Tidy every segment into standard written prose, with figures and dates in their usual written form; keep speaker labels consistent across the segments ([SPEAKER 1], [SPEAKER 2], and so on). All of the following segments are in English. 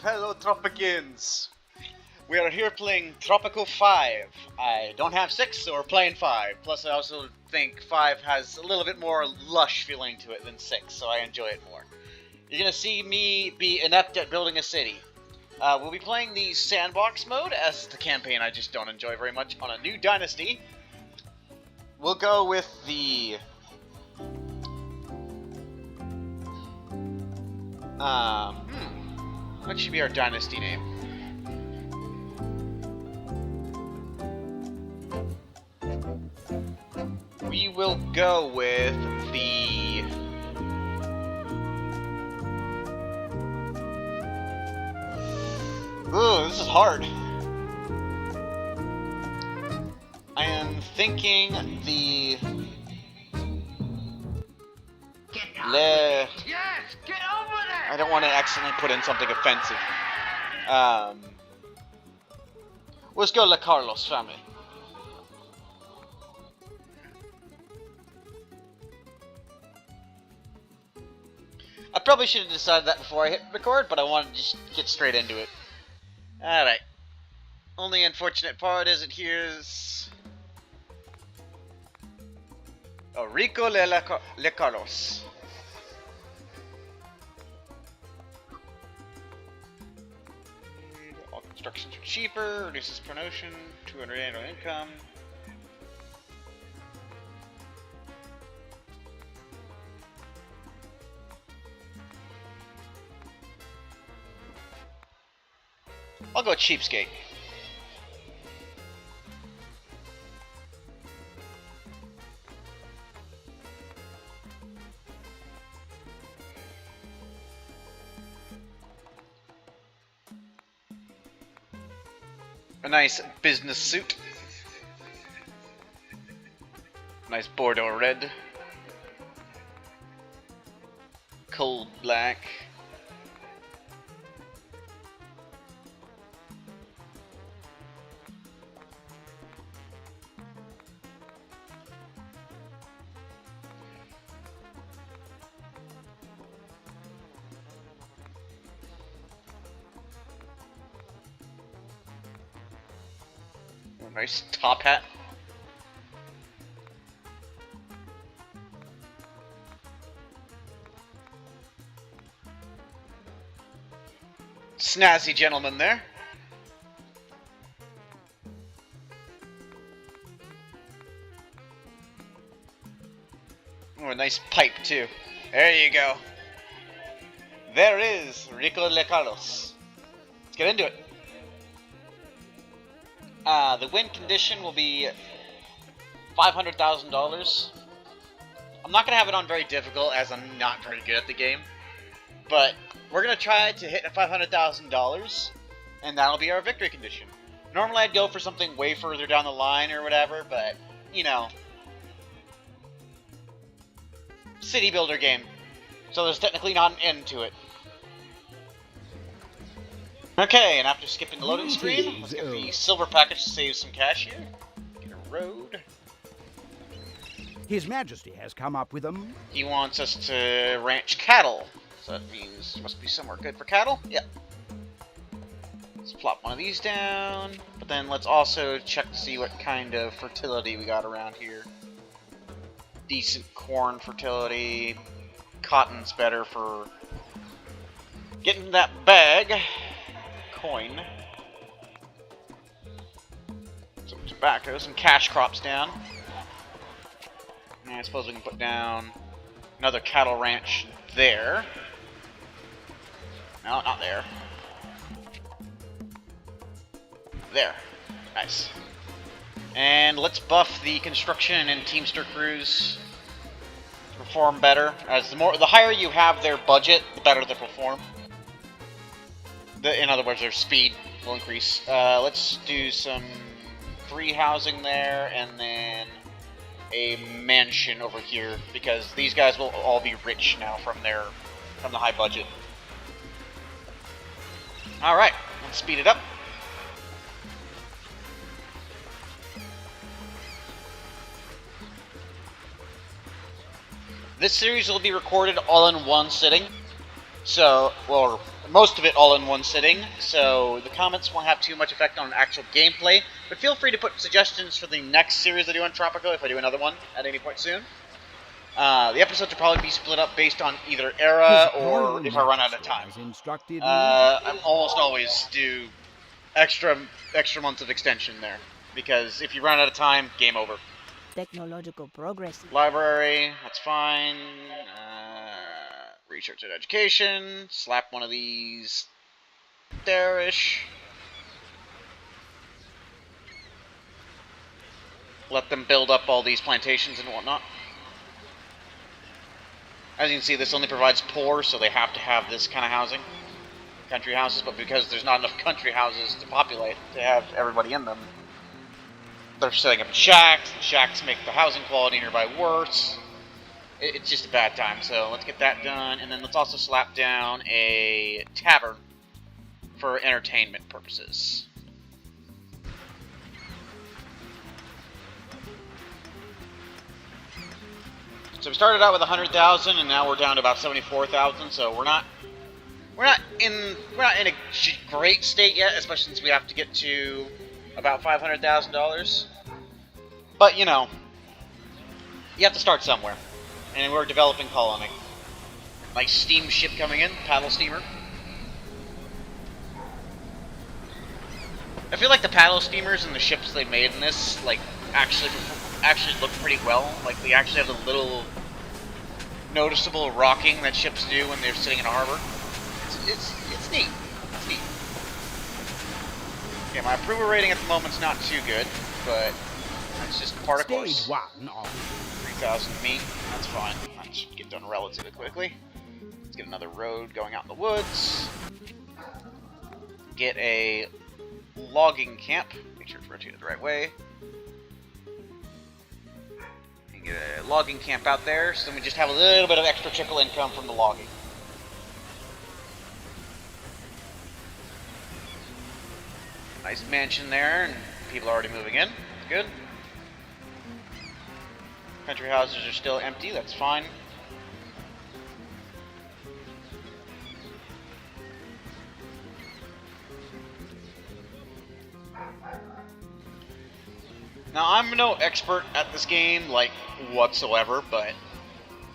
[SPEAKER 1] Hello Tropicans! We are here playing Tropico 5. I don't have 6, so we're playing 5. Plus I also think 5 has a little bit more lush feeling to it than 6, so I enjoy it more. You're gonna see me be inept at building a city. We'll be playing the sandbox mode, as the campaign I just don't enjoy very much, on a new dynasty. We'll go with the... what should be our dynasty name? We will go with the... Ooh, this is hard. I am thinking the...
[SPEAKER 2] Yes, get over there!
[SPEAKER 1] I don't want to accidentally put in something offensive. Let's go La Carlos family. I probably should have decided that before I hit record, but I wanted to just get straight into it. Alright. Only unfortunate part is it here's... Rico Le Carlos. All constructions are cheaper, reduces promotion, 200 annual income. I'll go cheapskate. A nice business suit. Nice Bordeaux red. Cold black. Nice top hat. Snazzy gentleman there. Oh, a nice pipe too. There you go. There is Rico Le Carlos. Let's get into it. The win condition will be $500,000. I'm not going to have it on very difficult, as I'm not very good at the game. But we're going to try to hit $500,000, and that'll be our victory condition. Normally I'd go for something way further down the line or whatever, but, you know. City builder game. So there's technically not an end to it. Okay, and after skipping the loading screen, let's get the silver package to save some cash here. Get a road.
[SPEAKER 3] His Majesty has come up with them.
[SPEAKER 1] He wants us to ranch cattle. So that means there must be somewhere good for cattle. Yep. Let's plop one of these down. But then let's also check to see what kind of fertility we got around here. Decent corn fertility. Cotton's better for getting that bag. Coin. Some tobacco, some cash crops down. And I suppose we can put down another cattle ranch there. No, not there. There. Nice. And let's buff the construction and teamster crews to perform better. As the higher you have their budget, the better they perform. In other words, their speed will increase. Let's do some free housing there, and then a mansion over here, because these guys will all be rich now from the high budget. All right, let's speed it up. This series will be recorded all in one sitting. So, well, most of it all in one sitting, so the comments won't have too much effect on actual gameplay, but feel free to put suggestions for the next series I do on Tropico if I do another one at any point soon. The episodes will probably be split up based on either era or if I run out of time. I almost always do extra months of extension there, because if you run out of time, game over.
[SPEAKER 4] Technological progress.
[SPEAKER 1] Library, that's fine. Research and education. Slap one of these there-ish. Let them build up all these plantations and whatnot. As you can see, this only provides poor, so they have to have this kind of housing. Country houses, but because there's not enough country houses to populate, to have everybody in them, they're setting up shacks. The shacks make the housing quality nearby worse. It's just a bad time, so let's get that done, and then let's also slap down a tavern for entertainment purposes. So we started out with 100,000, and now we're down to about 74,000. So we're not in a great state yet, especially since we have to get to about $500,000. But you know, you have to start somewhere, and we're developing Colony. Nice steamship coming in, paddle steamer. I feel like the paddle steamers and the ships they made in this, like, actually look pretty well. Like, they actually have the little noticeable rocking that ships do when they're sitting in a harbor. It's neat. It's neat. Okay, my approval rating at the moment's not too good, but it's just part of course.
[SPEAKER 3] Stage 1 of
[SPEAKER 1] 3,000 meat, that's fine. That should get done relatively quickly. Let's get another road going out in the woods. Get a logging camp. Make sure it's rotated the right way. And get a logging camp out there, so then we just have a little bit of extra trickle income from the logging. Nice mansion there, and people are already moving in. Good. Country houses are still empty, that's fine. Now, I'm no expert at this game, like, whatsoever, but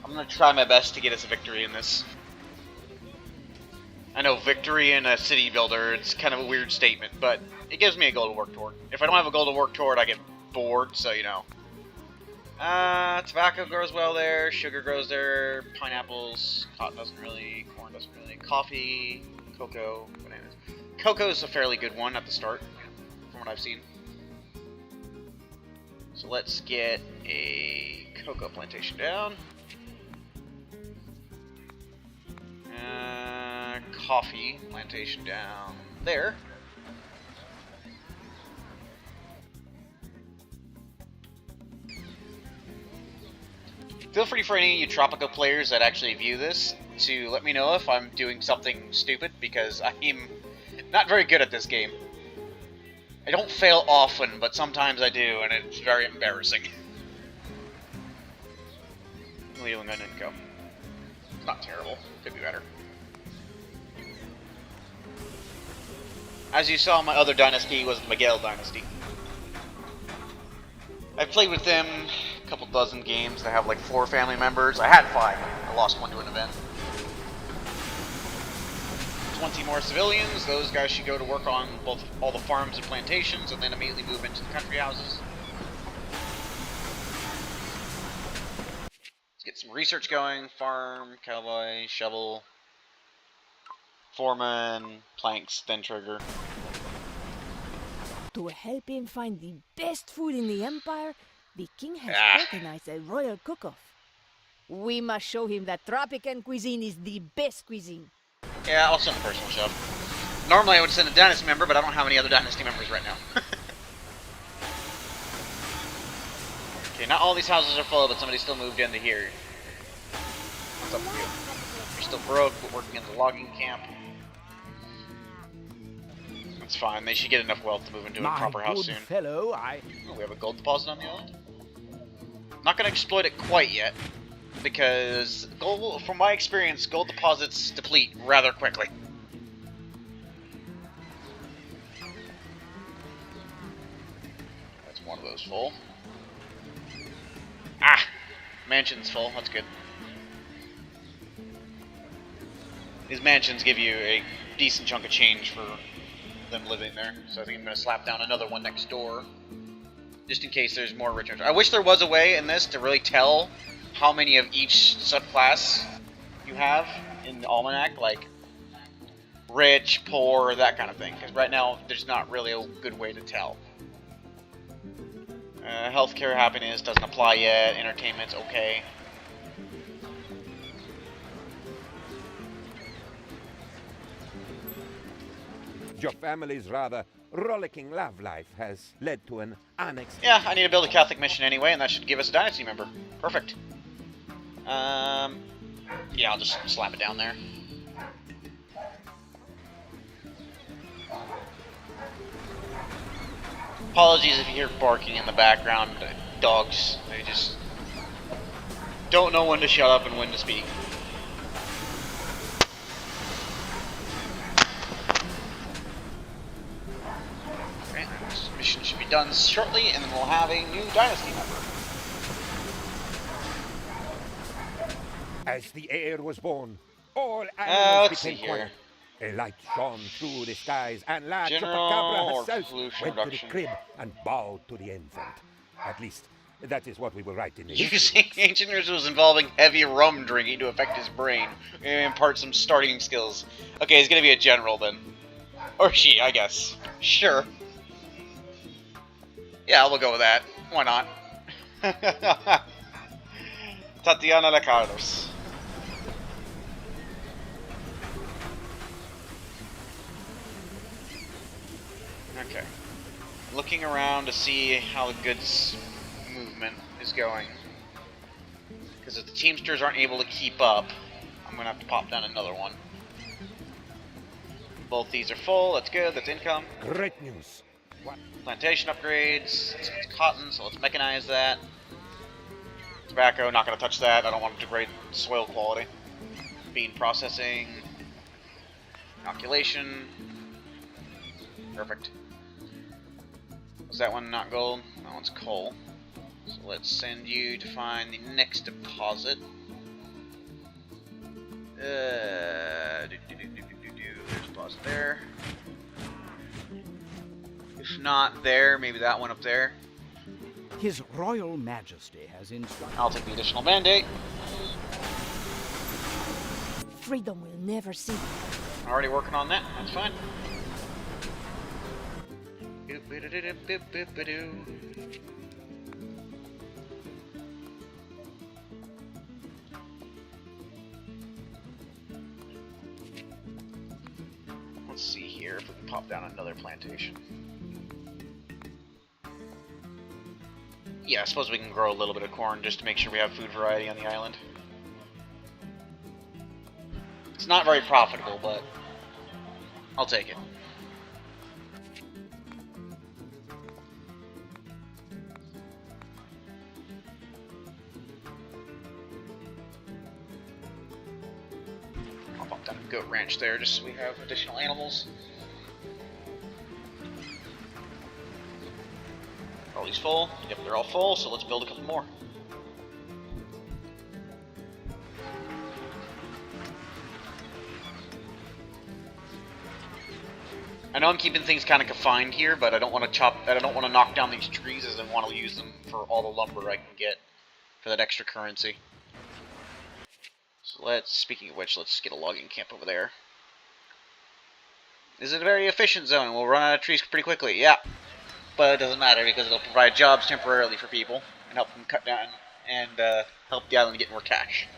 [SPEAKER 1] I'm going to try my best to get us a victory in this. I know victory in a city builder, it's kind of a weird statement, but it gives me a goal to work toward. If I don't have a goal to work toward, I get bored, so you know. Tobacco grows well there, sugar grows there, pineapples, cotton doesn't really, corn doesn't really, coffee, cocoa, bananas. Cocoa's a fairly good one at the start, from what I've seen. So let's get a cocoa plantation down. Coffee plantation down there. Feel free for any of you Tropico players that actually view this to let me know if I'm doing something stupid, because I'm not very good at this game. I don't fail often, but sometimes I do, and it's very embarrassing. Leaving an income. It's not terrible. Could be better. As you saw, my other dynasty was the Miguel dynasty. I've played with them a couple dozen games. I have like 4 family members. I had 5. I lost one to an event. 20 more civilians. Those guys should go to work on all the farms and plantations, and then immediately move into the country houses. Let's get some research going. Farm, cowboy, shovel, foreman, planks, then trigger.
[SPEAKER 4] To help him find the best food in the Empire, the king has organized a royal cook-off. We must show him that Tropican cuisine is the best cuisine.
[SPEAKER 1] Yeah, I'll send a personal shove. Normally I would send a dynasty member, but I don't have any other dynasty members right now. Okay, not all these houses are full, but somebody still moved into here. What's up with you? You're still broke, but working in the logging camp. That's fine. They should get enough wealth to move into a proper house soon.
[SPEAKER 3] Fellow,
[SPEAKER 1] Oh, we have a gold deposit on the island. Not going to exploit it quite yet, because gold, from my experience, gold deposits deplete rather quickly. one of those full. Ah! Mansion's full, that's good. These mansions give you a decent chunk of change for them living there, so I think I'm going to slap down another one next door, just in case there's more rich. I wish there was a way in this to really tell how many of each subclass you have in the Almanac, like rich, poor, that kind of thing, because right now there's not really a good way to tell. Healthcare, happiness doesn't apply yet, entertainment's okay.
[SPEAKER 5] Your family's rather rollicking love life has led to an annex.
[SPEAKER 1] Yeah, I need to build a Catholic mission anyway, and that should give us a dynasty member. Perfect. Yeah, I'll just slap it down there. Apologies if you hear barking in the background. Dogs, they just don't know when to shut up and when to speak. Okay, this mission should be done shortly, and then we'll have a new dynasty member.
[SPEAKER 5] As the heir was born, all animals
[SPEAKER 1] let's see
[SPEAKER 5] became
[SPEAKER 1] here.
[SPEAKER 5] quiet. A light shone through the skies, and La
[SPEAKER 1] General
[SPEAKER 5] Chupacabra
[SPEAKER 1] or
[SPEAKER 5] herself
[SPEAKER 1] pollution
[SPEAKER 5] went to the
[SPEAKER 1] reduction?
[SPEAKER 5] crib and bowed to the infant. At least, that is what we will write in the
[SPEAKER 1] Using ancient rituals involving heavy rum drinking to affect his brain and impart some starting skills. Okay, he's gonna be a general then. Or she, I guess. Sure. Yeah, we'll go with that. Why not? Tatiana Lacardos. Okay. Looking around to see how the goods movement is going. Because if the Teamsters aren't able to keep up, I'm going to have to pop down another one. Both these are full, that's good, that's income.
[SPEAKER 5] Great news.
[SPEAKER 1] Plantation upgrades, it's cotton, so let's mechanize that. Tobacco, not going to touch that, I don't want to degrade soil quality. Bean processing. Inoculation. Perfect. Was that one not gold? That one's coal. So let's send you to find the next deposit. There's a deposit there. If not there, maybe that one up there.
[SPEAKER 3] His Royal Majesty has instructed.
[SPEAKER 1] I'll take the additional mandate.
[SPEAKER 4] Freedom will never cease.
[SPEAKER 1] Already working on that, that's fine. Let's see here if we can pop down another plantation. Yeah, I suppose we can grow a little bit of corn just to make sure we have food variety on the island. It's not very profitable, but I'll take it. I'll pop down a goat ranch there just so we have additional animals. Are these full? Yep, they're all full, so let's build a couple more. I know I'm keeping things kind of confined here, but I don't want to knock down these trees as I want to use them for all the lumber I can get for that extra currency. So speaking of which, let's get a logging camp over there. This is a very efficient zone. We'll run out of trees pretty quickly, yeah. But it doesn't matter because it'll provide jobs temporarily for people and help them cut down and help the island get more cash.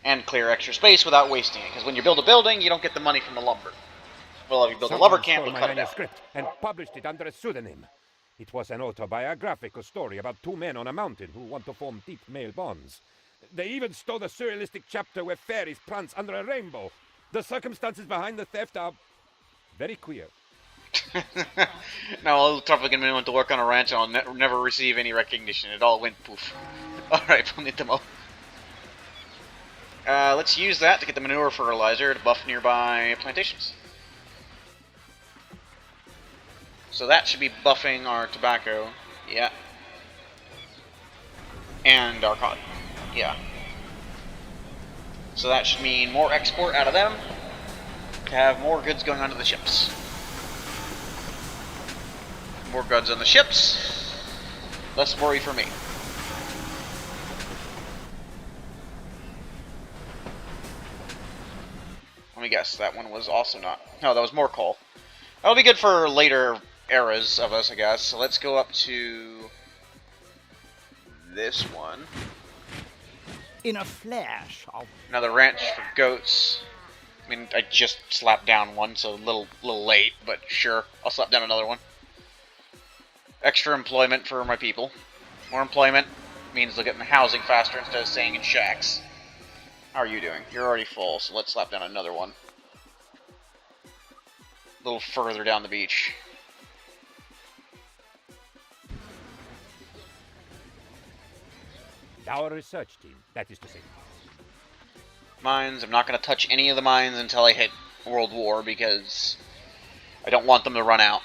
[SPEAKER 1] And clear extra space without wasting it, because when you build a building, you don't get the money from the lumber. Well, if you build a lumber camp, we'll cut it out.
[SPEAKER 5] And published it under a pseudonym. It was an autobiographical story about two men on a mountain who want to form deep male bonds. They even stole the surrealistic chapter where fairies prance under a rainbow. The circumstances behind the theft are very queer.
[SPEAKER 1] Now, all the Tropican men went to work on a ranch and I'll never receive any recognition. It all went poof. Alright, bonito. Let's use that to get the manure fertilizer to buff nearby plantations. So that should be buffing our tobacco Yeah. And Arcot. Yeah. So that should mean more export out of them to have more goods going onto the ships. More goods on the ships, less worry for me. Let me guess, that one was also not... No, that was more coal. That'll be good for later eras of us, I guess. So let's go up to this one.
[SPEAKER 3] In a flash of...
[SPEAKER 1] Another ranch for goats. I mean, I just slapped down one, so a little late, but sure, I'll slap down another one. Extra employment for my people. More employment means they'll get in the housing faster instead of staying in shacks. How are you doing? You're already full, so let's slap down another one. A little further down the beach.
[SPEAKER 5] Our research team, that is to say.
[SPEAKER 1] Mines, I'm not going to touch any of the mines until I hit World War, because I don't want them to run out.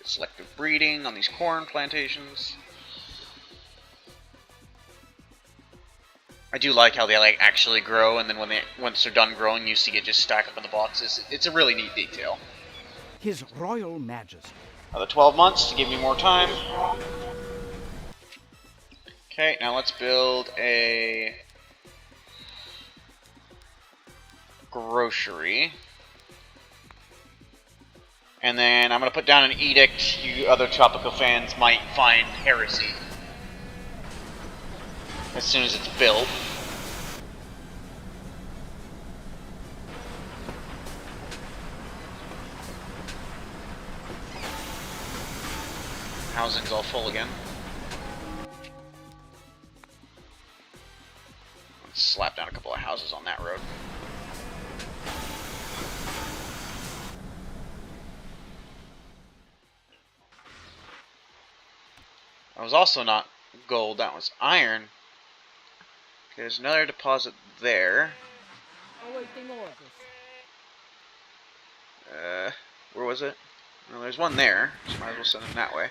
[SPEAKER 1] Selective breeding on these corn plantations. I do like how they actually grow, and then once they're done growing, you see it just stack up in the boxes. It's a really neat detail.
[SPEAKER 3] His Royal Majesty.
[SPEAKER 1] Another 12 months to give me more time. Okay, now let's build a grocery. And then I'm going to put down an edict you other Tropico fans might find heresy. As soon as it's built. Housing's all full again. Let's slap down a couple of houses on that road. That was also not gold, that was iron. There's another deposit there. Where was it? Well, there's one there, so might as well send them that way.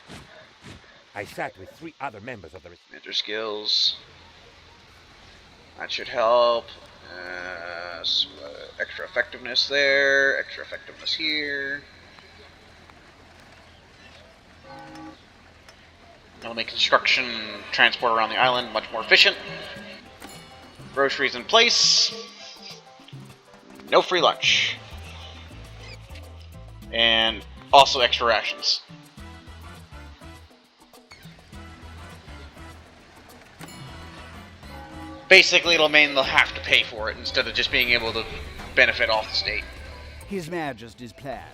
[SPEAKER 5] I sat with 3 other members of the...
[SPEAKER 1] Major skills. That should help. Extra effectiveness there, extra effectiveness here. That'll make construction and transport around the island much more efficient. Groceries in place. No free lunch. And also extra rations. Basically, it'll mean they'll have to pay for it instead of just being able to benefit off the state.
[SPEAKER 3] His Majesty's plan.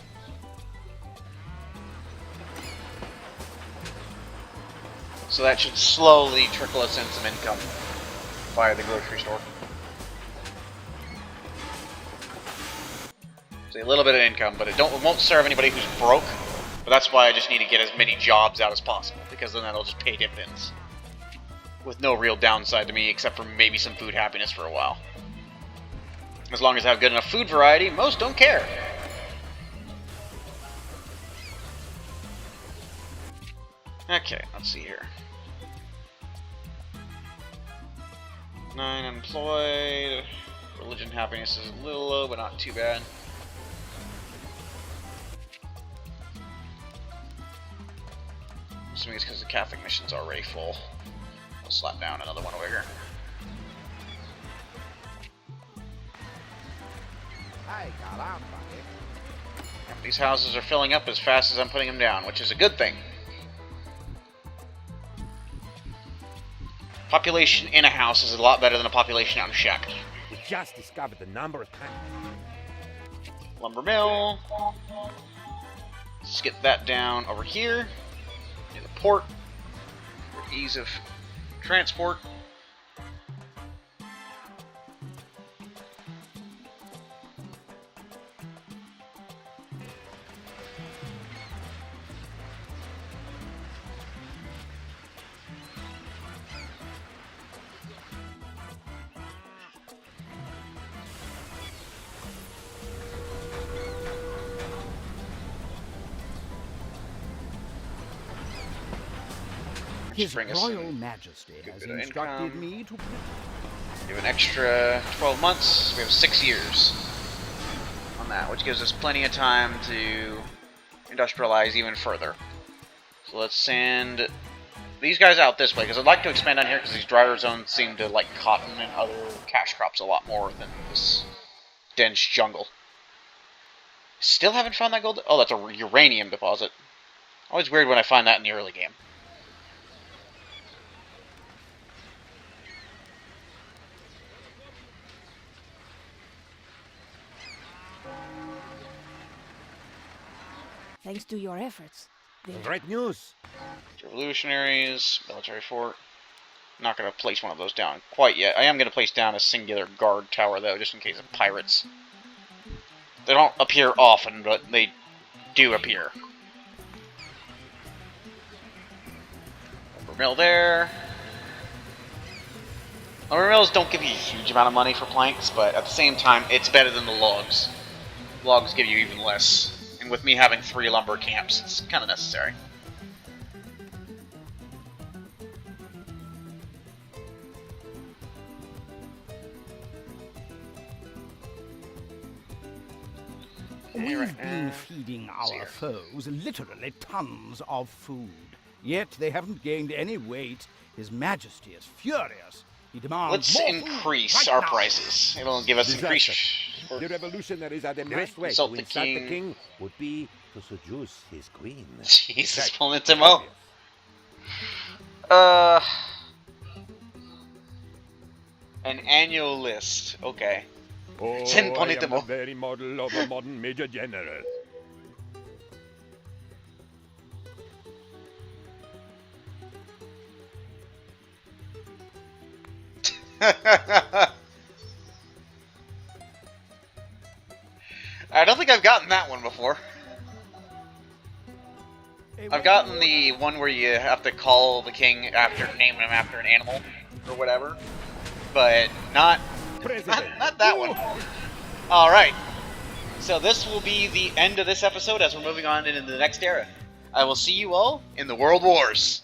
[SPEAKER 1] So that should slowly trickle us in some income via the grocery store. So a little bit of income, but it won't serve anybody who's broke. But that's why I just need to get as many jobs out as possible, because then that'll just pay dividends. With no real downside to me, except for maybe some food happiness for a while. As long as I have good enough food variety, most don't care. Okay, let's see here. 9 employed. Religion happiness is a little low, but not too bad. Assuming it's because the Catholic mission's already full. I'll slap down another one over here. Yep, these houses are filling up as fast as I'm putting them down, which is a good thing. Population in a house is a lot better than a population out in a shack.
[SPEAKER 5] We just discovered the number of times.
[SPEAKER 1] Lumber mill. Let's get that down over here. Near the port. For ease of transport. which
[SPEAKER 3] His
[SPEAKER 1] bring us
[SPEAKER 3] Royal Majesty has
[SPEAKER 1] bit of
[SPEAKER 3] instructed
[SPEAKER 1] income.
[SPEAKER 3] me to...
[SPEAKER 1] We have an extra 12 months. We have 6 years on that, which gives us plenty of time to industrialize even further. So let's send these guys out this way, because I'd like to expand on here, because these drier zones seem to like cotton and other cash crops a lot more than this dense jungle. Still haven't found that gold. Oh, that's a uranium deposit. Always weird when I find that in the early game.
[SPEAKER 4] Thanks to your efforts.
[SPEAKER 5] Great news.
[SPEAKER 1] Revolutionaries, military fort. Not going to place one of those down quite yet. I am going to place down a singular guard tower, though, just in case of pirates. They don't appear often, but they do appear. Lumber mill there. Lumber mills don't give you a huge amount of money for planks, but at the same time, it's better than the logs. Logs give you even less. And with me having 3 lumber camps, it's kind of necessary.
[SPEAKER 3] We've been feeding our foes literally tons of food. Yet they haven't gained any weight. His Majesty is furious. He demands
[SPEAKER 1] Let's
[SPEAKER 3] more
[SPEAKER 1] increase
[SPEAKER 3] food
[SPEAKER 1] our
[SPEAKER 3] right now.
[SPEAKER 1] prices. It'll give us increased...
[SPEAKER 5] The revolutionaries are the best way
[SPEAKER 1] Insult
[SPEAKER 5] to
[SPEAKER 1] the
[SPEAKER 5] insult the
[SPEAKER 1] king.
[SPEAKER 5] king would be to seduce his queen.
[SPEAKER 1] Jesus,
[SPEAKER 5] Right.
[SPEAKER 1] Planetimo. An annual list. Okay.
[SPEAKER 5] Oh,
[SPEAKER 1] Send
[SPEAKER 5] I am the
[SPEAKER 1] Planetimo.
[SPEAKER 5] very model of a modern major general.
[SPEAKER 1] I don't think I've gotten that one before. I've gotten the one where you have to call the king after naming him after an animal or whatever, but not that one. All right. So this will be the end of this episode as we're moving on into the next era. I will see you all in the World Wars.